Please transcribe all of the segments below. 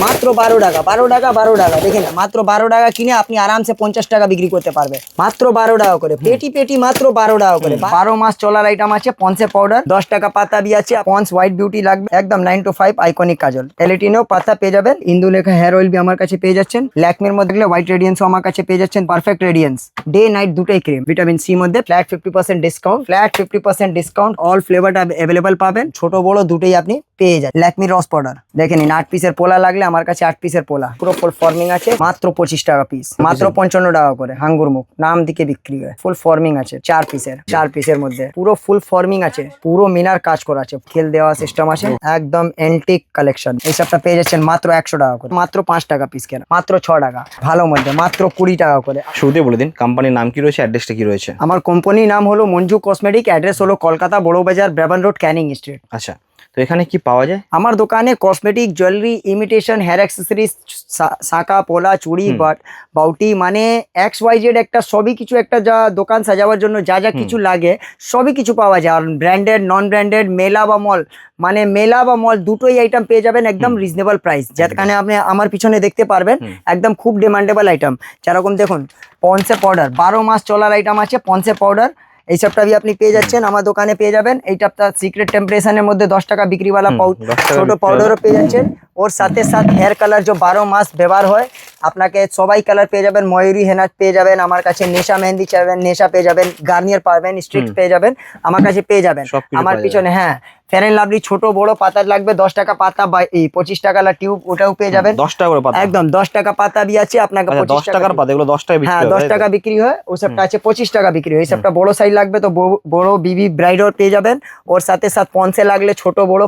মাত্র 12 টাকা 12 টাকা 12 টাকা দেখেন মাত্র 12 টাকা কিনে আপনি আরামসে 50 টাকা বিক্রি করতে পারবে মাত্র 12 টাকা করে পেটি পেটি মাত্র 12 টাকা করে 12 মাস চলার আইটেম আছে পন্সে পাউডার 10 টাকা পাতা বি আছে পন্স হোয়াইট বিউটি লাগবে একদম 9 to 5 আইকনিক কাজল এলিটিনো পাতা পেয়ে যাবেন ইন্দুলেখা হেয়ার অয়েল বি আমার কাছে পেয়ে যাচ্ছেন ল্যাকমির মধ্যে হোয়াইট রেডিয়েন্সও আমার কাছে পেয়ে যাচ্ছেন পারফেক্ট রেডিয়েন্স ডে নাইট দুটোই ক্রিম ভিটামিন সি মধ্যে flat 50% discount flat 50% discount all ফ্লেভারটা अवेलेबल পাবেন ছোট বড় দুটোই আপনি পেয়ে যাবেন ল্যাকমি রস পাউডার দেখেন 8 পিসের পোলা লাগলে আমার কাছে 8 পিসের পোলা পুরো ফুল ফর্মিং আছে মাত্র 25 টাকা পিস মাত্র 55 টাকা করে হাঙ্গুর মুখ নাম দিকে বিক্রি হয় ফুল ফর্মিং আছে 4 পিসের মধ্যে পুরো ফুল ফর্মিং আছে পুরো মিনার কাজ করা আছে খেল দেওয়া সিস্টেম আছে একদম এন্টিক কালেকশন এই সবটা পেয়ে যাচ্ছেন মাত্র 100 টাকা করে মাত্র 5 টাকা পিস কেন মাত্র 6 টাকা ভালো মধ্যে মাত্র 20 টাকা করে শুরুতে বলে দিন কোম্পানির নাম কি রয়েছে অ্যাড্রেসটা কি রয়েছে আমার কোম্পানির নাম হলো মঞ্জু কসমেটিক অ্যাড্রেস হলো কলকাতা বড় বাজার ব্রাবন রোড ক্যানিং স্ট্রিট আচ্ছা তো এখানে কি পাওয়া যায় আমার দোকানে cosmetic jewellery imitation hair accessories শাঁখা পোলা চুড়ি বাউটি মানে XYZ একটা সবই কিছু একটা যা দোকান সাজাবার জন্য যা যা কিছু লাগে সবই কিছু পাওয়া যায় আর ব্র্যান্ডেড নন ব্র্যান্ডেড মেলা বা মল মানে মেলা বা মল দুটোই আইটেম পেয়ে যাবেন একদম রিজনেবল প্রাইস যেখানে আপনি আমার পিছনে দেখতে পারবেন একদম খুব ডিমান্ডেবল আইটেম যেরকম দেখুন পন্সে পাউডার 12 মাস চলার আইটেম আছে পন্সে পাউডার এই সবটা भी আপনি পেয়ে যাচ্ছেন আমার দোকানে পেয়ে যাবেন এইটা আপনার সিক্রেট টেম্পারেচারের মধ্যে 10 টাকা বিক্রিওয়ালা ছোট পাউডারও পেয়ে যাচ্ছেন ওর সাথে সাথে হেয়ার কালার जो 12 মাস ব্যবহার হয় আপনাকে সবাই কালার পেয়ে যাবেন ময়ূরী হেনা পেয়ে যাবেন আমার কাছে নেশা মেহেন্দি চাইবেন নেশা পেয়ে যাবেন গার্নিয়ার পাবেন স্ট্রিক্ট পেয়ে যাবেন আমার কাছে পেয়ে যাবেন আমার পিছনে হ্যাঁ ফেয়ার এন্ড লাভলি ছোট বড় পাতা লাগবে 10 টাকা পাতা বা 25 টাকা লা টিউব ওটাও পেয়ে যাবেন 10 টাকা করে পাতা একদম 10 টাকা পাতা भी আছে আপনাকে 10 টাকার পাতা এগুলো 10 টাকা বিক্রি হয় হ্যাঁ 10 টাকা বিক্রি হয় ও সবটা আছে 25 টাকা বিক্রি হয় এই সবটা বড় সাইজ লাগবে তো বড় বিবি ব্রাইডও পেয়ে যাবেন ওর সাথে সাথে পন্সে লাগলে ছোট বড়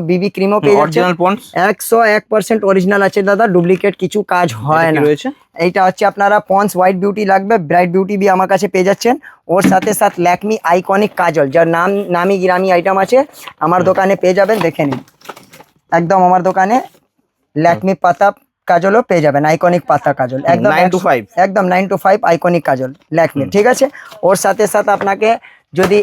বিবি ক্রিমও পেয়ে যাচ্ছেন অরিজিনাল পন্স 101% অরিজিনাল আছে দাদা ডুপ্লিকেট কিছু কাজ হয় না এইটা হচ্ছে আপনারা পন্স হোয়াইট বিউটি লাগবে ব্রাইট বিউটি भी আমার কাছে পেয়ে যাচ্ছেন ওর সাথে সাথে ল্যাকমি আইকনিক কাজল যার নামি গ্রামি আইটেম আছে আমার দোকানে পেয়ে যাবেন দেখে নিন একদম আমার দোকানে ল্যাকমি পাতা কাজলও পেয়ে যাবেন আইকনিক পাতা কাজল একদম 9 to 5 একদম 9 to 5 আইকনিক কাজল ল্যাকমি ঠিক আছে ওর সাথে সাথে আপনাকে যদি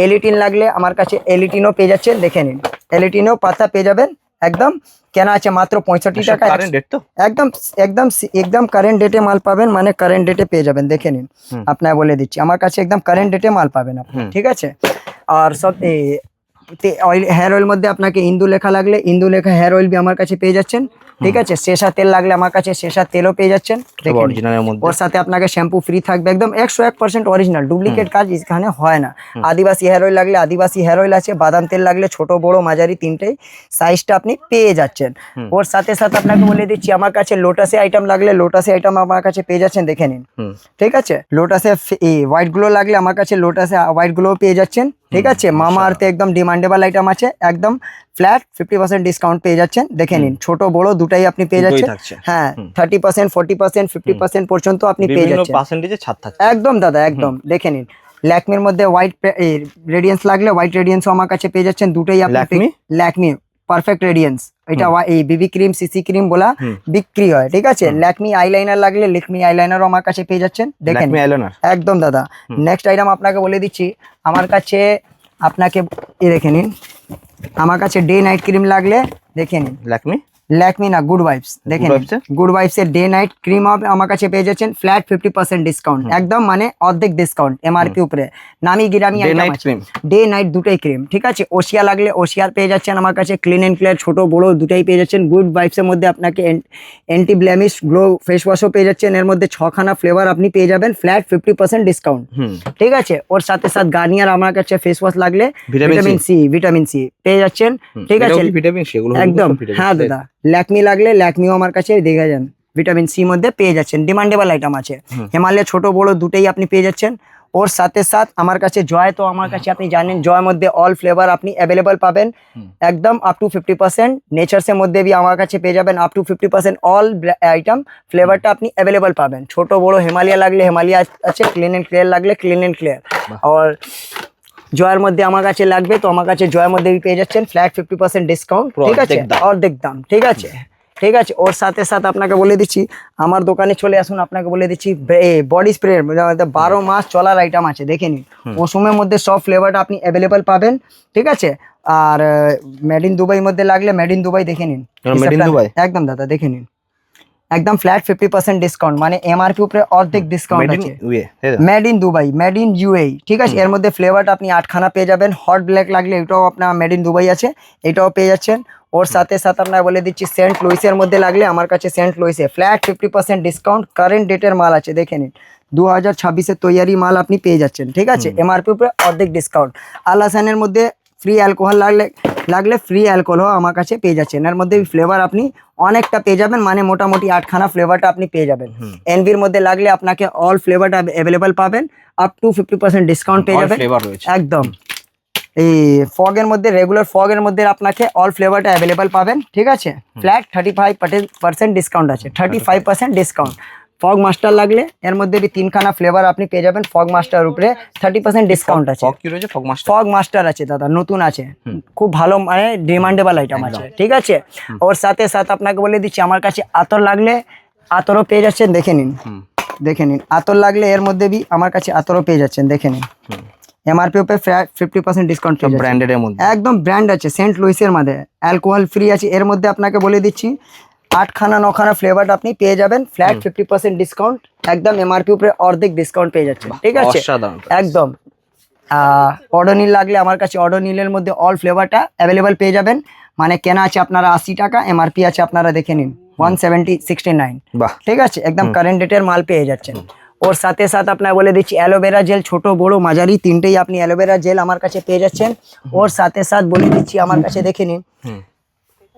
এলিটিন লাগলে আমার কাছে এলিটিনও পেয়ে যাচ্ছেন দেখে নিন এলিটিনও পাতা পেয়ে যাবেন একদম কেনা আছে মাত্র 65 টাকা কারেন্ট ডেট তো একদম একদম একদম কারেন্ট ডেটে মাল পাবেন মানে কারেন্ট ডেটে পেয়ে যাবেন দেখে নিন আপনাকে বলে দিচ্ছি আমার কাছে একদম কারেন্ট ডেটে মাল পাবেন আপনি ঠিক আছে আর সব অয়েল হেয়ার অয়েল মধ্যে আপনাকে ইন্দু লেখা লাগলে ইন্দু লেখা হেয়ার অয়েল भी আমার কাছে পেয়ে যাচ্ছেন ঠিক আছে শেষা তেল লাগলে আমার কাছে শেষা তেলও পেয়ে যাচ্ছেন অরিজিনালের মধ্যে ওর সাথে আপনাকে শ্যাম্পু ফ্রি থাকবে একদম 101% অরিজিনাল ডুপ্লিকেট কাজ এখানে হয় না আদিবাসী হেয়ার অয়েল লাগলে আদিবাসী হেয়ার অয়েল আছে বাদাম তেল লাগলে ছোট বড় মাঝারি তিনটেই সাইজটা আপনি পেয়ে যাচ্ছেন ওর সাথে সাথে আপনাকে বলে দিচ্ছি আমার কাছে লোটাসে আইটেম লাগলে লোটাসে আইটেম আমার কাছে পেয়ে যাচ্ছেন দেখে নিন ঠিক আছে লোটাসে হোয়াইট গ্লো লাগলে আমার কাছে লোটাসে হোয়াইট গ্লো পেয়ে যাচ্ছেন ঠিক আছে মামা আর্থে একদম ডিমান্ডেবল আইটেম আছে একদম ফ্ল্যাট 50% ডিসকাউন্ট পেয়ে যাচ্ছেন দেখে নিন ছোট বড় দুটাই আপনি পেয়ে যাচ্ছেন হ্যাঁ 30% 40% 50% পর্যন্ত আপনি পেয়ে যাচ্ছেন পার্সেন্টেজে ছাড় থাকছে একদম দাদা একদম দেখে নিন ল্যাকমির মধ্যে হোয়াইট রেডিয়েন্স লাগলে হোয়াইট রেডিয়েন্সও আমার কাছে পেয়ে যাচ্ছেন দুটোই আপনি ল্যাকমি পারফেক্ট রেডিয়েন্স এটা এই বিবি ক্রিম সিসি ক্রিম বলা বিক্রি হয় ঠিক আছে ল্যাকমি আইলাইনার লাগলে ল্যাকমি আইলাইনারও আমার কাছে পেয়ে যাচ্ছেন দেখেন একদম দাদা নেক্সট আইটেম আপনাকে বলে দিচ্ছি আমার কাছে আপনাকে দেখে নিন আমার কাছে ডে নাইট ক্রিম লাগলে দেখে নিন ল্যাকমি না গুড ভাইবস দেখেন গুড ভাইবস এর ডে নাইট ক্রিম আমার কাছে পেয়ে যাচ্ছেন ফ্ল্যাট 50% ডিসকাউন্ট একদম মানে অর্ধেক ডিসকাউন্ট এমআরপি উপরে নামি গিরামি ডে নাইট দুটোই ক্রিম ঠিক আছে ওশিয়া লাগলে ওশিয়ার পেয়ে যাচ্ছেন আমার কাছে ক্লিন এন্ড ক্লিয়ার ছোট বড় দুটাই পেয়ে যাচ্ছেন গুড ভাইবস এর মধ্যে আপনাকে অ্যান্টি ব্লেমিশ গ্লো ফেস ওয়াশও পেয়ে যাচ্ছেন এর মধ্যে 6খানা ফ্লেভার আপনি পেয়ে যাবেন ফ্ল্যাট 50% ডিসকাউন্ট ঠিক আছে ওর সাথে সাথে গার্নিয়ার আমার কাছে ফেস ওয়াশ লাগলে ভিটামিন সি পেয়ে যাচ্ছেন ঠিক আছে একদম হ্যাঁ দাদা ল্যাকমি লাগলে ল্যাকমিও আমার কাছে দেখে যান ভিটামিন সি মধ্যে পেয়ে যাচ্ছেন ডিমান্ডেবল আইটেম আছে হিমালয় ছোট বড় দুটোই আপনি পেয়ে যাচ্ছেন ওর সাথে সাথে আমার কাছে জয় তো আমার কাছে আপনি জানেন জয় মধ্যে অল ফ্লেভার আপনি অ্যাভেলেবল পাবেন একদম আপ টু 50% নেচারসের মধ্যে भी আমার কাছে পেয়ে যাবেন আপ টু 50% অল আইটেম ফ্লেভারটা আপনি অ্যাভেলেবল পাবেন ছোট বড় হিমালয় লাগলে হিমালয় আছে ক্লিন এন্ড ক্লিয়ার লাগলে ক্লিন এন্ড ক্লিয়ার আর জয়ের মধ্যে আমার কাছে লাগবে তো আমার কাছে জয়ের মধ্যে পেয়ে যাচ্ছেন ফ্ল্যাট 50% ডিসকাউন্ট ঠিক আছে অর্ধেক দাম ঠিক আছে ঠিক আছে। ওর সাথে সাথে আপনাকে বলে দিচ্ছি আমার দোকানে চলে আসুন, আপনাকে বলে দিচ্ছি বডি স্প্রে 12 মাস চলার আইটেম আছে, দেখে নিন। মৌসুমের মধ্যে সব ফ্লেভারটা আপনি অ্যাভেলেবল পাবেন, ঠিক আছে। আর মেড ইন দুবাই মধ্যে লাগলে মেড ইন দুবাই দেখে নিন। মেড ইন দুবাই একদম দাদা দেখে নিন, একদম ফ্ল্যাট 50% ডিসকাউন্ট, মানে এমআরপি উপরে অর্ধেক ডিসকাউন্ট আছে। Made in Dubai, made in UAE, ঠিক আছে। এর মধ্যে ফ্লেভারটা আপনি 8খানা পেয়ে যাবেন। হট ব্ল্যাক লাগলে এটাও আপনার মেড ইন দুবাই আছে, এটাও পেয়ে যাচ্ছেন। ওর সাথে সাথে আপনার বলে দিচ্ছি সেন্ট লুইসের মধ্যে লাগলে আমার কাছে সেন্ট লুইসে ফ্ল্যাট 50% ডিসকাউন্ট, কারেন্ট ডেটের মাল আছে, দেখে নিন। 2026-এর তৈয়ারি মাল আপনি পেয়ে যাচ্ছেন, ঠিক আছে। এমআরপি উপরে অর্ধেক ডিসকাউন্ট। আল হাসানের মধ্যে ফ্রি অ্যালকোহল লাগলে ফ্রি অ্যালকোহল আমার কাছে পেয়ে যাচ্ছেন। এর মধ্যে ফ্লেভার আপনি অনেকটা পেয়ে যাবেন, মানে মোটামুটি 8খানা ফ্লেভারটা আপনি পেয়ে যাবেন। এনভির মধ্যে লাগলে আপনাকে অল ফ্লেভারটা অ্যাভেলেবল পাবেন, আপ টু 50% ডিসকাউন্ট পেয়ে যাবেন একদম। এই ফগের মধ্যে, রেগুলার ফগের মধ্যে আপনাকে অল ফ্লেভারটা অ্যাভেলেবল পাবেন, ঠিক আছে। ফ্ল্যাট 35% ডিসকাউন্ট আছে, 35% ডিসকাউন্ট। ফগ মাস্টার লাগলে এর মধ্যে 3খানা ফ্লেভার আপনি পেয়ে যাবেন। ফগ মাস্টার উপরে 30% ডিসকাউন্ট আছে। ফগ মাস্টার আছে দাদা, নতুন আছে, খুব ভালো, মানে ডিমান্ডেবল আইটেম আছে, ঠিক আছে। ওর সাথে সাথে আপনাকে বলে দিচ্ছি আমার কাছে আতর লাগলে আতরও পেয়ে যাচ্ছেন, দেখে নিন, দেখে নিন। আতর লাগলে এর মধ্যে আমার কাছে আতরও পেয়ে যাচ্ছেন, দেখে নিন। এমআরপি উপরে 50% ডিসকাউন্ট পেয়ে যাচ্ছেন, ব্র্যান্ডেড এর মধ্যে একদম ব্র্যান্ড আছে। সেন্ট লুইসের মধ্যে অ্যালকোহল ফ্রি আছে। এর মধ্যে আপনাকে বলে দিচ্ছি 8খানা 9খানা ফ্লেভার আপনি পেয়ে যাবেন, ফ্ল্যাট 50% ডিসকাউন্ট, একদম এমআরপি উপরে অর্ধেক ডিসকাউন্ট পেয়ে যাচ্ছেন, ঠিক আছে একদম। অডোনিল লাগলে আমার কাছে অডোনিলের মধ্যে অল ফ্লেভারটা অ্যাভেলেবল পেয়ে যাবেন, মানে কেনা আছে আপনারা 80 টাকা, এমআরপি আছে আপনারা দেখে নিন 169, ঠিক আছে। একদম কারেন্ট ডেটের মাল পেয়ে যাচ্ছেন। ওর সাথে সাথে আপনার বলে দিচ্ছি অ্যালোভেরা জেল, ছোট বড় মাঝারি তিনটেই আপনি অ্যালোভেরা জেল আমার কাছে পেয়ে যাচ্ছেন। ওর সাথে সাথে বলে দিচ্ছি আমার কাছে দেখে নিন,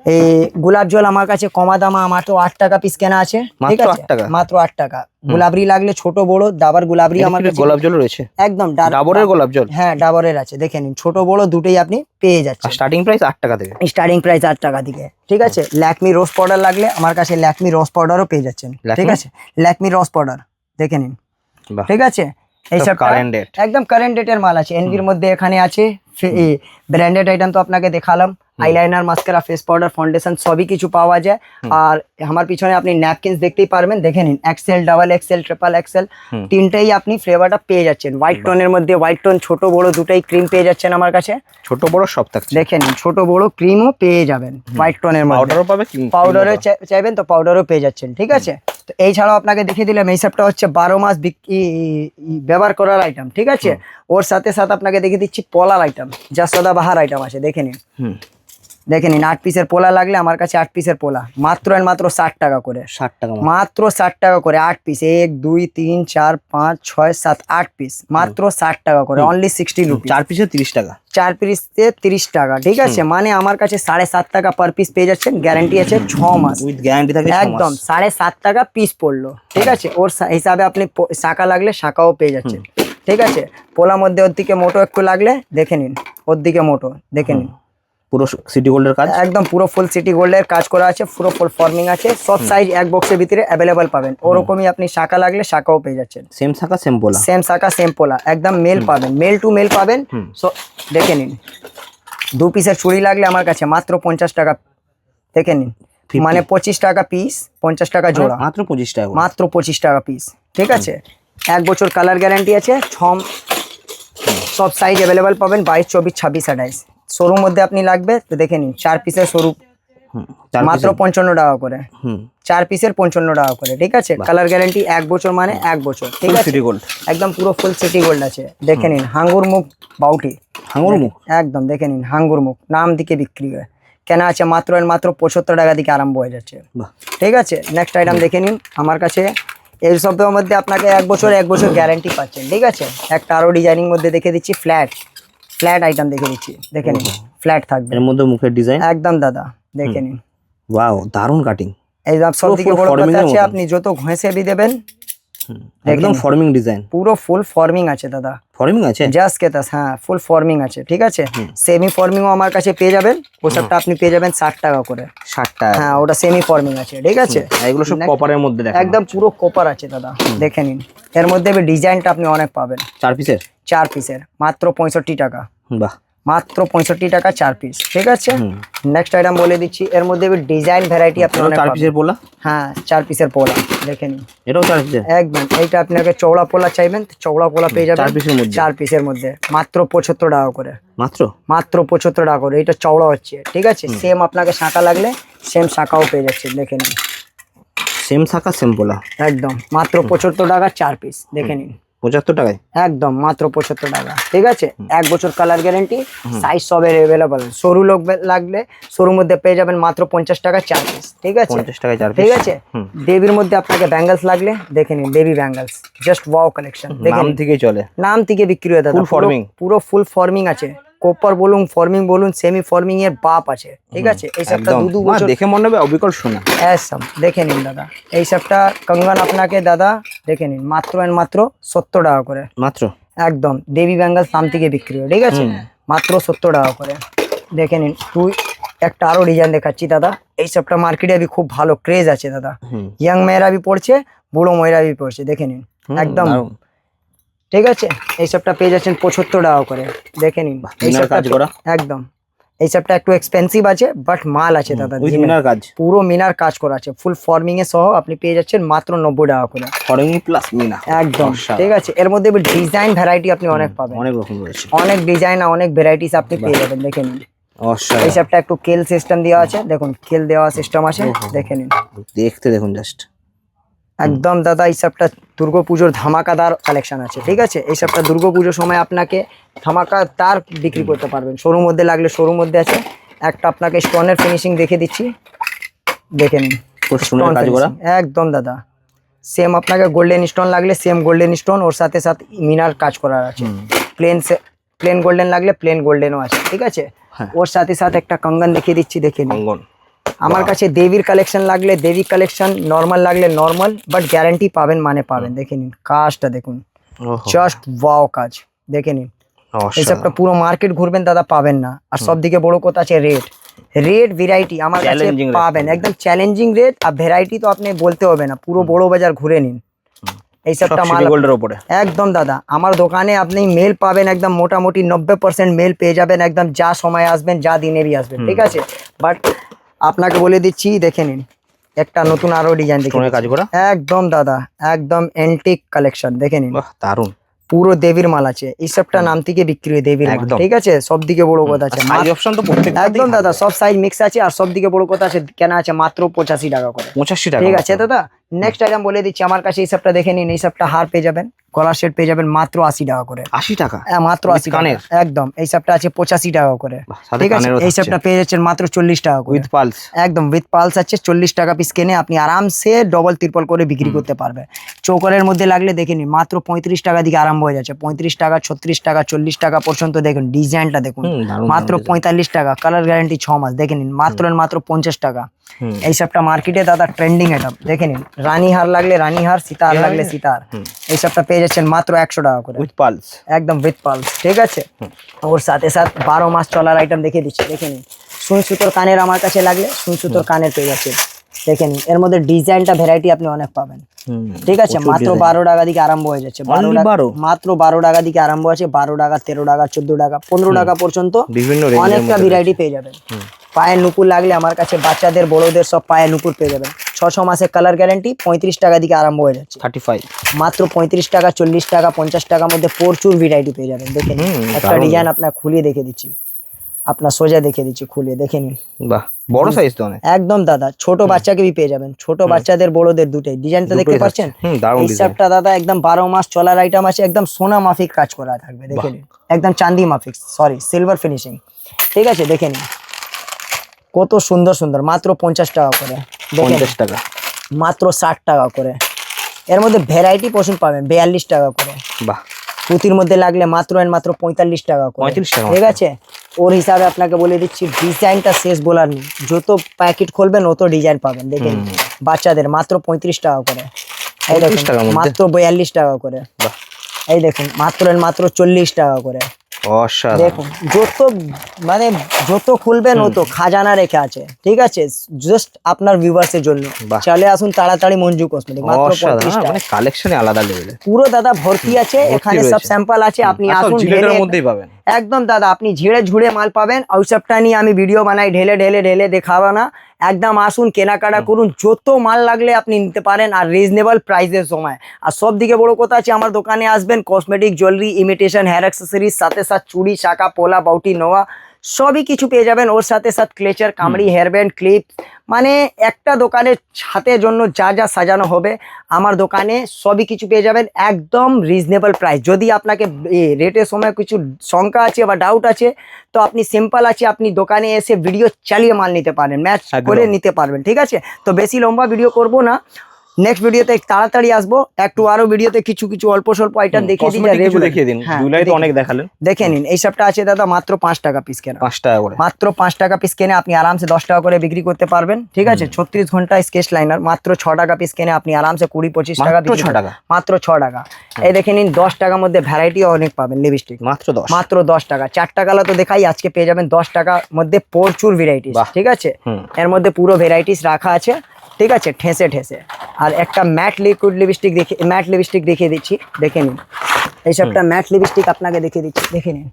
এই গোলাপ জল আমার কাছে কমা দামা মাত্র 8 টাকা পিস কেনা আছে, ঠিক আছে, মাত্র 8 টাকা। গোলাবরি লাগলে ছোট বড় ডাবর গোলাবরি আমার কাছে গোলাপ জল রয়েছে, একদম ডাবরের গোলাপ জল, হ্যাঁ ডাবরের আছে, দেখে নিন। ছোট বড় দুটোই আপনি পেয়ে যাচ্ছেন। স্টার্টিং প্রাইস 8 টাকা থেকে, স্টার্টিং প্রাইস 8 টাকা থেকে, ঠিক আছে। ল্যাকমি রোজ পাউডার লাগলে আমার কাছে ল্যাকমি রোজ পাউডারও পেয়ে যাচ্ছেন, ঠিক আছে। ল্যাকমি রোজ পাউডার দেখে নিন, ঠিক আছে। এইসব একদম কারেন্ট ডেটের মাল আছে। এনভির মধ্যে এখানে আছে ব্র্যান্ডেড আইটেম, তো আপনাকে দেখালাম। Eyeliner, mascara, face powder, foundation সবই কিছু পাওয়া যায়। আর আমার পিছনে আপনি ন্যাপকিনস দেখতেই পারবেন, দেখে নিন। Excel, double excel, triple excel তিনটেই আপনি ফ্লেভারটা পেয়ে যাচ্ছেন। হোয়াইট টোনের মধ্যে হোয়াইট টোন ছোট বড় দুটোই ক্রিম পেয়ে যাচ্ছেন আমার কাছে, ছোট বড় সব থাকছে, দেখে নিন। ছোট বড় ক্রিমও পেয়ে যাবেন হোয়াইট টোনের মধ্যে, পাউডারও পাবে, পাউডারও চাইবেন তো পাউডারও পেয়ে যাচ্ছেন, ঠিক আছে। তো এই ছাড়াও আপনাকে দেখিয়ে দিলাম এই সবটা হচ্ছে 12 মাস ব্যবহার করার আইটেম, ঠিক আছে। ওর সাথে সাথে আপনাকে দেখিয়ে দিচ্ছি পলার আইটেম, যা সদাবাহার আইটেম আছে, দেখে নিন, দেখে নিন। 8 পিসের পোলা লাগলে আমার কাছে 8 পিসের পোলা মাত্র 60 টাকা করে, 60 টাকা মাত্র 60 টাকা করে 8 পিস। 1 2 3 4 5 6 7 8 পিস মাত্র 60 টাকা করে, অনলি 60 রুপি। 4 পিসে 30 টাকা, 4 পিসে 30 টাকা, ঠিক আছে। মানে আমার কাছে 7.5 টাকা পার পিস পেয়ে যাচ্ছেন, গ্যারান্টি আছে 6 মাস উইথ গ্যারান্টি থাকে, একদম 7.5 টাকা পিস পড়লো, ঠিক আছে। ওর হিসাবে আপনি শাখা লাগলে শাখাও পেয়ে যাচ্ছেন, ঠিক আছে। পোলার মধ্যে ওর দিকে মোটো একটু লাগলে দেখে নিন, ওর দিকে মোটো দেখে নিন। পুরো সিটি গোল্ডের কাজ, একদম পুরো ফুল সিটি গোল্ডের কাজ করা আছে, পুরো ফুল ফর্মিং আছে। সব সাইজ এক বক্সের ভিতরে অ্যাভেলেবল পাবেন। ওরকমই আপনি শাখা লাগলে শাখাও পেয়ে যাচ্ছেন, সেম শাখা সেম পোলা, সেম শাখা সেম পোলা, একদম মেল পাবেন, মেল টু মেল পাবেন। সো দেখে নিন। 2 পিসের চুড়ি লাগলে আমার কাছে মাত্র 50 টাকা, দেখে নিন, মানে 25 টাকা পিস, 50 টাকা জোড়া, মাত্র 25 টাকা, মাত্র 25 টাকা পিস, ঠিক আছে। 1 বছর কালার গ্যারান্টি আছে। সব সাইজ অ্যাভেলেবল পাবেন, 22 24 26 28। শোরুম মধ্যে আপনি লাগবে তো দেখে নিন। 4 পিসের শোরুম মাত্র 55 টাকা করে, 4 পিসের 55 টাকা করে, ঠিক আছে। কালার গ্যারান্টি 1 বছর, মানে 1 বছর, ঠিক আছে। সিটি গোল্ড একদম পুরো ফুল সিটি গোল্ড আছে, দেখে নিন। হাঙ্গুর মুখ বাউটি, হাঙ্গুর মুখ একদম দেখে নিন। হাঙ্গুর মুখ নাম দিকে বিক্রি হয়, কেনা আছে মাত্র 75 টাকা দিকে আরম্ভ হয়ে যাচ্ছে, ঠিক আছে। নেক্সট আইটেম দেখে নিন আমার কাছে। এই সবের মধ্যে আপনাকে 1 বছর গ্যারান্টি পাচ্ছেন, ঠিক আছে। একটা আরো ডিজাইনিং মধ্যে দেখে দিচ্ছি, ফ্ল্যাট আইটেম দেখে দিচ্ছি, দেখে নিন। ফ্ল্যাট থাকবে, এর মধ্যে মুখের ডিজাইন একদম দাদা দেখে নিন। ওয়াও, দারুন কাটিং। এই সব থেকে বড় কথা আছে, আপনি যত ঘষে বি দেবেন একদম ফর্মিং ডিজাইন, পুরো ফুল ফর্মিং আছে দাদা, ফর্মিং আছে জাস্ট কেতাস, হ্যাঁ ফুল ফর্মিং আছে, ঠিক আছে। সেমি ফর্মিংও আমার কাছে পেয়ে যাবেন, ওসবটা আপনি পেয়ে যাবেন 60 টাকা করে, 60 টাকা, হ্যাঁ ওটা সেমি ফর্মিং আছে, ঠিক আছে। এগুলো সব কপারের মধ্যে দেখেন, একদম পুরো কপার আছে দাদা, দেখে নিন। এর মধ্যে ডিজাইনটা আপনি অনেক পাবেন। 4 পিসের, 4 পিসের মাত্র 65 টাকা, বাহ। মাত্র 65 টাকা 4 পিস, ঠিক আছে। নেক্সট আইটেম বলে দিচ্ছি, এর মধ্যে ডিজাইন ভ্যারাইটি আপনি অনেক 4 পাবেন। পিসের পোলা, হ্যাঁ 4 পিসের পোলা দেখে নিন, এটাও 4 পিসের একদম। এইটা আপনাকে চওড়া পোলা চাইবেন তো চওড়া পোলা পেয়ে যাবেন 4 পিসের মধ্যে। 4 পিসের মধ্যে মাত্র 75 টাকা করে, মাত্র মাত্র 75 টাকা করে। এটা চওড়া হচ্ছে, ঠিক আছে। সেম আপনাকে শাঁখা লাগলে সেম শাঁখাও পেয়ে যাচ্ছে, দেখে নিন। সেম শাখা সেম পোলা, একদম মাত্র 75 টাকা 4 পিস, দেখে নিন। 75 টাকায় একদম মাত্র 75 টাকা, ঠিক আছে। 1 বছর কালার গ্যারেন্টি, সাইজ সব অ্যাভেলেবল। সরু লোক লাগলে সরুর মধ্যে পেয়ে যাবেন মাত্র 50 টাকা 4 পিস, ঠিক আছে। 50 টাকায় 4 পিস, ঠিক আছে। দেবীর মধ্যে আপনাকে ব্যাঙ্গলস লাগলে দেখে নিন, দেবী ব্যাঙ্গলস জাস্ট ওয়াও কালেকশন, নাম থেকেই চলে, নাম থেকে বিক্রি হয় দাদা। Full forming। পুরো ফুল ফর্মিং আছে, কোপার বলুন ফর্মিং বলুন সেমি ফর্মিং এর বাপ আছে, ঠিক আছে। এই সবটা একদম দু মা বছর দেখে মনে হবে অবিকল সোনা। একদম দেখে নিন দাদা। এই সবটা কঙ্গন আপনাকে দাদা দেখে নিন মাত্র এন্ড মাত্র 70 টাকা করে, মাত্র একদম। দেবী ব্যাঙ্গলস নাম থেকে বিক্রি হয়, ঠিক আছে। মাত্র 70 টাকা করে, দেখে নিন। তুই একটা আরো ডিজাইন দেখাচ্ছি দাদা। এই সবটা মার্কেটে খুব ভালো ক্রেজ আছে দাদা। ইয়াং মেয়েরা বি পড়ছে, বুড়ো মেয়েরা বি পড়ছে, দেখে নিন একদম, ঠিক আছে। এই সবটা পেয়ে যাচ্ছেন 75 টাকা করে, দেখে নিন। এই মিনার সবটা কাজ করা, একদম। এই সবটা একটু এক্সপেন্সিভ আছে বাট মাল আছে দাদা, উইথ জিনের। মিনার কাজ, পুরো মিনার কাজ করা আছে, ফুল ফর্মিং এ সহ আপনি পেয়ে যাচ্ছেন মাত্র 90 টাকা করে, ফর্মিং প্লাস মিনা, একদম, ঠিক আছে। এর মধ্যে ডিজাইন ভ্যারাইটি আপনি অনেক পাবেন, অনেক রকম রয়েছে, অনেক ডিজাইন আর অনেক ভ্যারাইটিস আপনি পেয়ে যাবেন, দেখে নিন। অসাধারণ। এই সবটা একটু কেল সিস্টেম দেওয়া আছে, দেখুন কেল দেওয়া সিস্টেম আছে, দেখে নিন। দেখতে দেখুন জাস্ট, একদম দাদা। এই সবটা দুর্গাপুজোর ধামাকাদার কালেকশন আছে, ঠিক আছে। এই সবটা দুর্গাপুজোর সময় আপনাকে ধামাকাদার বিক্রি করতে পারবেন। শোরুম মধ্যে লাগলে শোরুম মধ্যে আছে। একটা আপনাকে স্টোনের ফিনিশিং দেখে দিচ্ছি, দেখে নিন। স্টোনের কাজ করা, একদম দাদা। সেম আপনাকে গোল্ডেন স্টোন লাগলে সেম গোল্ডেন স্টোন, ওর সাথে সাথে মিনার কাজ করার আছে। প্লেন গোল্ডেন লাগলে প্লেন গোল্ডেনও আছে, ঠিক আছে। ওর সাথে সাথে একটা কঙ্গন দেখিয়ে দিচ্ছি, দেখে নিন। কঙ্গন আমার কাছে দেবীর কালেকশন লাগলে দেবী কালেকশন, নর্মাল লাগলে নর্মাল, বাট গ্যারান্টি পাবেন মানে পাবেন, দেখে নিন। কাজটা দেখুন, জাস্ট ওয়াও কাজ, দেখে নিন। এই সবটা পুরো মার্কেট ঘুরবেন দাদা, পাবেন না। আর সব দিকে বড় কথা আছে রেট, রেট ভ্যারাইটি আমার কাছে Challenging rate পাবেন, একদম চ্যালেঞ্জিং রেট। আর ভ্যারাইটি তো আপনি বলতে হবে না, পুরো বড় বাজার ঘুরে নিন। এই সবটা মাল গোল্ডের উপরে, একদম দাদা। আমার দোকানে আপনি মেল পাবেন একদম মোটামুটি 90% মেল পেয়ে যাবেন, একদম যা সময় আসবেন, যা দিনে বি আসবেন, ঠিক আছে। বাট আপনাকে বলে দিচ্ছি, দেখে নিন। একটা নতুন আরো ডিজাইন দেখে স্টোনের কাজ করা, একদম দাদা, একদম এন্টিক কালেকশন, দেখে নিন। বাহ দারুন। পুরো দেবীর মাল আছে, এই সবটা নাম থেকে বিক্রি হয় দেবীর মাল, একদম। ঠিক আছে। সব দিকে বড় কথা আছে, সাইজ অপশন তো প্রত্যেকটা একদম দাদা, সব সাইজ মিক্স আছে। আর সব দিকে বড় কথা আছে, কেন আছে মাত্র 85 টাকা করে, 85 টাকা, ঠিক আছে দাদা। নেক্সট আইটেম বলে দিচ্ছি, আমার কাছে এই সবটা দেখে নিন। এই সবটা হার পেয়ে যাবেন, গলার সেট পেয়ে যাবেন মাত্র 80 টাকা করে, 80 টাকা, হ্যাঁ মাত্র 80 টাকা, কানের? একদম। এই সবটা আছে 85 টাকা করে, সাথে ঠিক আছে। কানেরও এই থাকছে। সবটা পেয়ে যাচ্ছেন মাত্র 40 টাকা করে, উইথ পালস, একদম উইথ পালস আছে। 40 টাকা পিস কিনে আপনি আরামসে ডবল ত্রিপল করে বিক্রি করতে পারবে। চৌকারের মধ্যে লাগলে দেখে নিন, মাত্র 35 টাকা দিকে আরম্ভ হয়ে যাচ্ছে। 35 টাকা, 36 টাকা, 40 টাকা পর্যন্ত দেখুন। ডিজাইনটা দেখুন, দারুণ মাত্র 45 টাকা, কালার গ্যারান্টি 6 মাস, দেখে নিন। মাত্র 50 টাকা। এই সবটা মার্কেটে দাদা ট্রেন্ডিং আইটেম, দেখে নিন। রানী হার লাগলে রানী হার, সীতার লাগলে সীতার। এই সবটা পেয়ে যাচ্ছেন মাত্র 100 টাকা করে, উইথ পালস, একদম উইথ পালস, ঠিক আছে। ওর সাথে সাথে 12 মাস চলার আইটেম দেখে দিচ্ছি, দেখে নিন। সুই সুতোর কানের আমার কাছে লাগলে সুই সুতোর কানের পেয়ে যাচ্ছে, দেখে নিন। এর মধ্যে ডিজাইনটা ভ্যারাইটি আপনি অনেক পাবেন, ঠিক আছে। মাত্র 12 টাকা দিকে আরম্ভ হয়ে যাচ্ছে, 12 টাকা, মাত্র 12 টাকা দিকে আরম্ভ আছে। 12 টাকা, 13 টাকা, 14 টাকা, 15 টাকা পর্যন্ত বিভিন্ন অনেকটা ভ্যারাইটি পেয়ে যাবেন। পায়ের নুপুর লাগলে আমার কাছে বাচ্চাদের বড়দের সব পায়ের নুপুর পেয়ে যাবেন। 6 মাসের কালার গ্যারান্টি, 35 টাকা দিকে আরম্ভ হয়ে যাচ্ছে। 35, মাত্র 35 টাকা, 40 টাকা, 50 টাকার মধ্যে প্রচুর ভ্যারাইটি পেয়ে যাবেন, দেখে নিন। একটা ডিজাইন আপনার খুলিয়ে দেখে দিচ্ছি, আপনার সোজা দেখে দিচ্ছি, খুলে দেখে নিন। বাহ বড় সাইজ তো অনেক, একদম দাদা। ছোট বাচ্চাকে বি পেয়ে যাবেন, ছোট বাচ্চাদের বড়দের দুটোই। ডিজাইনটা দেখতে পাচ্ছেন, দারুণ এই সবটা দাদা একদম 12 মাস চলার আইটেম আছে, একদম সোনা মাফিক কাজ করা থাকবে, দেখে নিন। একদম চাঁদি মাফিক, সরি সিলভার ফিনিশিং, ঠিক আছে। দেখে নিন কত সুন্দর সুন্দর, মাত্র 50 টাকা করে, 50 টাকা, মাত্র 60 টাকা করে। এর মধ্যে ভ্যারাইটি পছন্দ পাবেন 42 টাকা করে। বাহ পুঁতির মধ্যে লাগলে মাত্র 45 টাকা করে, 35 টাকা, ঠিক আছে। ওর হিসাবে আপনাকে বলে দিচ্ছি, ডিজাইনটা শেষ বলার নেই। যত প্যাকেট খুলবেন অত ডিজাইন পাবেন, দেখেন। বাচ্চাদের মাত্র 35 টাকা করে, এই দেখুন। মাত্র 42 টাকা করে, এই দেখুন। মাত্র 40 টাকা করে, অসাধারণ। দেখুন যত মানে যত খুলবেন ও তো খাজানা রেখে আছে, ঠিক আছে, জাস্ট আপনার ভিউয়ার্সের জন্য। বাহ। চলে আসুন তাড়াতাড়ি মঞ্জু কসমেটিক, মাত্র 35 অসাধারণ, টাকা। মানে কালেকশনে আলাদা লেভেলের। পুরো দাদা ভর্তি আছে, এখানে সব রয়েছে। স্যাম্পল আছে, আপনি আর সব আসুন জিলেটের ঢেলে মধ্যেই পাবেন। একদম দাদা আপনি ঝেড়ে ঝুড়ে মাল পাবেন। ওই সবটা নিয়ে আমি ভিডিও বানাই, ঢেলে ঢেলে ঢেলে দেখাবো না। একদম আসুন কেনাকাটা করুন, যত মাল লাগলে আপনি নিতে পারেন, আর রিজনেবল প্রাইসের সময়। আর সব দিকে বড় কথা আছে, আমার দোকানে আসবেন, cosmetic, jewellery, imitation, hair accessories, সাথে সাথে চুড়ি, শাখা, পোলা, বাউটি, নোয়া সবই কিছু পেয়ে যাবেন। ওর সাথে সাথে ক্লেচার, কামড়ি, হেয়ার ব্যান্ড, ক্লিপ, মানে একটা দোকানের হাতের জন্য যা যা সাজানো হবে আমার দোকানে সবই কিছু পেয়ে যাবেন একদম রিজনেবল প্রাইস। যদি আপনাকে রেটের সময় কিছু শঙ্কা আছে বা ডাউট আছে, তো আপনি সিম্পল আছে, আপনি দোকানে এসে ভিডিও চালিয়ে মাল নিতে পারেন, ম্যাচ করে নিতে পারবেন, ঠিক আছে। তো বেশি লম্বা ভিডিও করব না, নেক্সট ভিডিওতে তাড়াতাড়ি আসবো, একটু আরো ভিডিওতে কিছু কিছু অল্প স্বল্প আইটেম দেখিয়ে দিই। কসমেটিক কিছু দেখিয়ে দিন, জুয়েলারি তো অনেক দেখালেন। দেখে নিন, এই সবটা আছে দাদা মাত্র 5 টাকা পিস কেনা, 5 টাকা করে, মাত্র 5 টাকা পিস কেনে আপনি আরামসে 10 টাকা করে বিক্রি করতে পারবেন, ঠিক আছে। 36 ঘন্টা স্কেচ লাইনার মাত্র 6 টাকা পিস কেনে আপনি আরামসে 20-25 টাকা মাত্র 6 টাকা, মাত্র 6 টাকা। এই দেখে নিন, 10 টাকার মধ্যে ভ্যারাইটি অনেক পাবেন। লিপস্টিক মাত্র 10, মাত্র 10 টাকা। 4 টাকা তো দেখাই, আজকে পেয়ে যাবেন 10 টাকার মধ্যে প্রচুর ভ্যারাইটিস, ঠিক আছে। এর মধ্যে পুরো ভ্যারাইটিস রাখা আছে, ঠিক আছে, ঠেসে ঠেসে। আর একটা ম্যাট লিকুইড লিপস্টিক দেখে, ম্যাট লিপস্টিক দেখিয়ে দিচ্ছি, দেখে নিন। এই সবটা ম্যাট লিপস্টিক আপনাকে দেখিয়ে দিচ্ছি, দেখে নিন।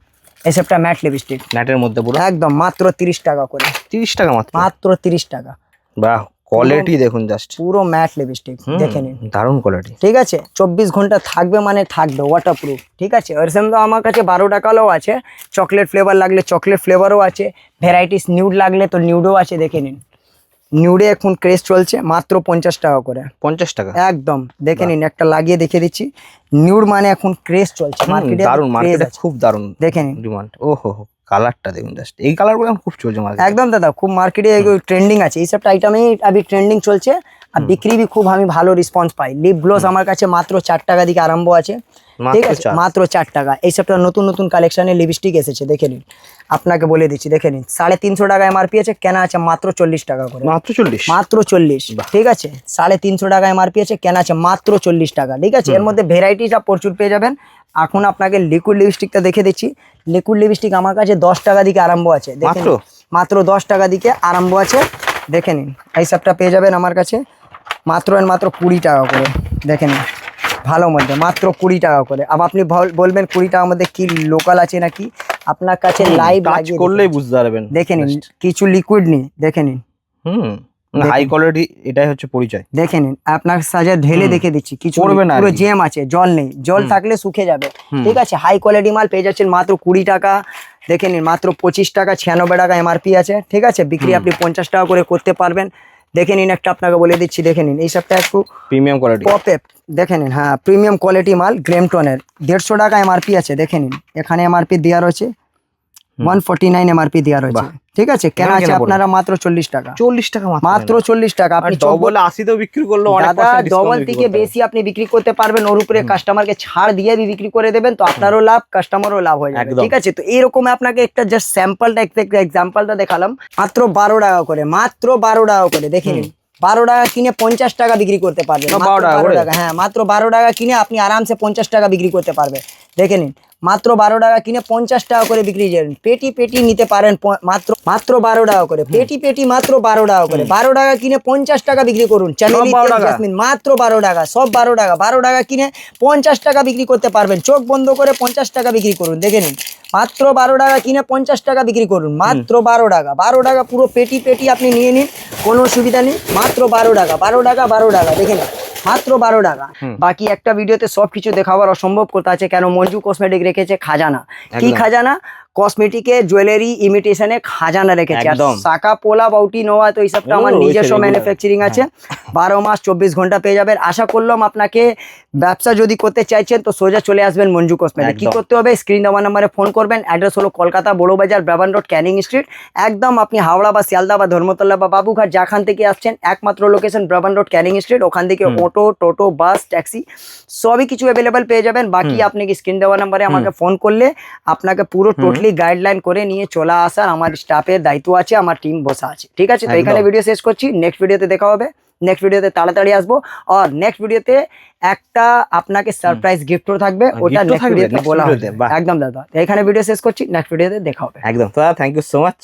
এই সবটা ম্যাট লিপস্টিক ম্যাটের মধ্যে পুরো একদম মাত্র 30 টাকা করে, 30 টাকা মাত্র, মাত্র 30 টাকা। বাহ, কোয়ালিটি দেখুন জাস্ট, পুরো ম্যাট লিপস্টিক দেখে নিন, দারুণ কোয়ালিটি, ঠিক আছে। 24 ঘন্টা থাকবে, মানে থাকবে, ওয়াটারপ্রুফ, ঠিক আছে। ওর সঙ্গে আমার কাছে 12 টাকারও আছে, চকলেট ফ্লেভার লাগলে চকলেট ফ্লেভারও আছে, ভ্যারাইটিস নিউড লাগলে তো নিউডও আছে, দেখে নিন। নিউডে এখন ক্রেজ চলছে, মাত্র 50 টাকা করে, 50 টাকা একদম। দেখে নিন, একটা লাগিয়ে দেখিয়ে দিচ্ছি। নিউড মানে এখন ক্রেজ চলছে মার্কেটে, দারুণ, মার্কেটে খুব দারুণ দেখে নিন। ডিমান্ড। ওহো, কালারটা দেখুন জাস্ট, এই কালারগুলো এখন খুব চলছে মার্কেটে, একদম দাদা, খুব মার্কেটে ট্রেন্ডিং আছে, এই সব আইটেমই আবি ট্রেন্ডিং চলছে। আর বিক্রি भी খুব আমি ভালো রেসপন্স পাই। লিপ গ্লোস আমার কাছে মাত্র 4 টাকা থেকে আরম্ভ আছে, ঠিক আছে, মাত্র 4 টাকা। এই সবটা নতুন নতুন কালেকশনের লিপস্টিক এসেছে, দেখে নিন, আপনাকে বলে দিচ্ছি, দেখে নিন। 350 টাকা এমআরপি আছে, কেনা আছে মাত্র 40 টাকা করে, মাত্র 40, মাত্র 40, ঠিক আছে। 350 টাকা এমআরপি আছে, কেনা আছে মাত্র 40 টাকা, ঠিক আছে। এর মধ্যে ভ্যারাইটিস প্রচুর পেয়ে যাবেন। এখন আপনাকে লিকুইড লিপস্টিকটা দেখে দিচ্ছি। লিকুইড লিপস্টিক আমার কাছে 10 টাকা দিকে আরম্ভ আছে, দেখে নিন, মাত্র 10 টাকা দিকে আরম্ভ আছে, দেখে নিন। এই সবটা পেয়ে যাবেন আমার কাছে মাত্র 20 টাকা করে, দেখে নিন, ভালো মধ্যে মাত্র 20 টাকা করে। আবার আপনি বলবেন 20 টাকার মধ্যে কি লোকাল আছে নাকি, আপনার কাছে লাইভ কাজ করলেই বুঝতে পারবেন, দেখে নিন। কিছু লিকুইড নেই, দেখে নিন, হাই কোয়ালিটি, এটাই হচ্ছে পরিচয়। দেখে নিন, আপনার সাজা ঢেলে দেখে দিচ্ছি, কিছু পুরো জ্যাম আছে, জল নেই, জল থাকলে শুকে যাবে, ঠিক আছে। হাই কোয়ালিটি মাল পেয়ে যাচ্ছেন মাত্র 20 টাকা, দেখে নিন, মাত্র 25 টাকা, 96 টাকা এমআরপি আছে, ঠিক আছে। বিক্রি আপনি 50 টাকা করে করতে পারবেন, দেখে নিন। একটা আপনাকে বলে দিচ্ছি, দেখে নিন, এই সবটা একটু প্রিমিয়াম কোয়ালিটি, পপেপ, দেখে নিন, হ্যাঁ, প্রিমিয়াম কোয়ালিটি মাল, গ্রেমটনের 150 টাকা এমআরপি আছে, দেখে নিন। এখানে এমআরপি দেওয়া রয়েছে 149 এমআরপি দেওয়া রয়েছে, ঠিক আছে। কেনা আছে আপনারা মাত্র 40 টাকা, 40 টাকা মাত্র 40 টাকা। আপনি ডবল 80 তেও বিক্রি করলে অনেক দাদা ডবল থেকে বেশি আপনি বিক্রি করতে পারবেন, ওর উপরে কাস্টমারকে ছাড় দিয়ে বিক্রি করে দেবেন, তো আপনারও লাভ, কাস্টমারও লাভ হয়ে যাবে, ঠিক আছে। তো এরকম আপনাকে একটা জাস্ট স্যাম্পলটা, এক্সাম্পলটা দেখালাম, মাত্র 12 টাকা করে, মাত্র 12 টাকা করে, দেখে নিন। 12 টাকা কিনে 50 টাকা বিক্রি করতে পারবেন, 12 টাকা, হ্যাঁ, মাত্র 12 টাকা কিনে আপনি আরামসে 50 টাকা বিক্রি করতে পারবেন, দেখে নিন। মাত্র 12 টাকা কিনে 50 টাকা করে বিক্রি করেন, পেটি পেটি নিতে পারেন মাত্র 12 টাকা করে, পেটি পেটি মাত্র 12 টাকা করে। 12 টাকা কিনে 50 টাকা বিক্রি করুন, চামেলি তেল, জেসমিন মাত্র 12 টাকা, সব 12 টাকা। 12 টাকা কিনে 50 টাকা বিক্রি করতে পারবেন, চোখ বন্ধ করে 50 টাকা বিক্রি করুন, দেখে নিন। মাত্র 12 টাকা কিনে 50 টাকা বিক্রি করুন, মাত্র 12 টাকা। 12 টাকা পুরো পেটি পেটি আপনি নিয়ে নিন, কোনো অসুবিধা নেই, মাত্র 12 টাকা, 12 টাকা, 12 টাকা, দেখে নিন, মাত্র 12 টাকা। বাকি একটা ভিডিওতে সবকিছু দেখাবার অসম্ভব কথা আছে, কেন মঞ্জু কসমেটিক রেখেছে খাজানা। কি খাজানা? কসমেটিকে, জুয়েলারি, ইমিটেশনে খাজানা রেখেছে। শাখা, পোলা, বাউটি, নোয়া, তো এই সবটা আমার নিজস্ব ম্যানুফ্যাকচারিং আছে, 12 মাস 24 ঘন্টা পেয়ে যাবেন। আশা করলাম আপনাকে ব্যবসা যদি করতে চাইছেন তো সোজা চলে আসবেন মঞ্জু কসমেটিক। কি করতে হবে? স্ক্রিন দেওয়া নাম্বারে ফোন করবেন। অ্যাড্রেস হলো কলকাতা বড় বাজার, ব্রাবান রোড, ক্যানিং স্ট্রিট। একদম আপনি হাওড়া বা শিয়ালদা বা ধর্মতলা বা বাবুঘাট যেখান থেকে আসছেন, একমাত্র লোকেশন ব্রাবান রোড, ক্যানিং স্ট্রিট। ওখান থেকে অটো, টোটো, বাস, ট্যাক্সি সবই কিছু অ্যাভেলেবেল পেয়ে যাবেন। বাকি আপনি কি স্ক্রিন দেওয়া নাম্বারে আমাকে ফোন করলে আপনাকে পুরো টোটালি সঠিক গাইডলাইন করে নিয়ে চলে আসার আমার স্টাফের দায়িত্ব আছে, আমার টিম বসা আছে, ঠিক আছে? তো একদম। এখানে ভিডিও শেষ করছি, নেক্সট ভিডিওতে দেখা হবে, নেক্সট ভিডিওতে তাড়াতাড়ি আসবো, আর নেক্সট ভিডিওতে একটা আপনাকে সারপ্রাইজ গিফটও থাকবে, ওটা gift ও নেক্সট থাকবে ভিডিওতে next বলা হবে। ভিডিওতে, বাহ। একদম দাদা, এখানে ভিডিও শেষ করছি, নেক্সট ভিডিওতে দেখা হবে। একদম, তো দাদা থ্যাংক ইউ সো মাচ।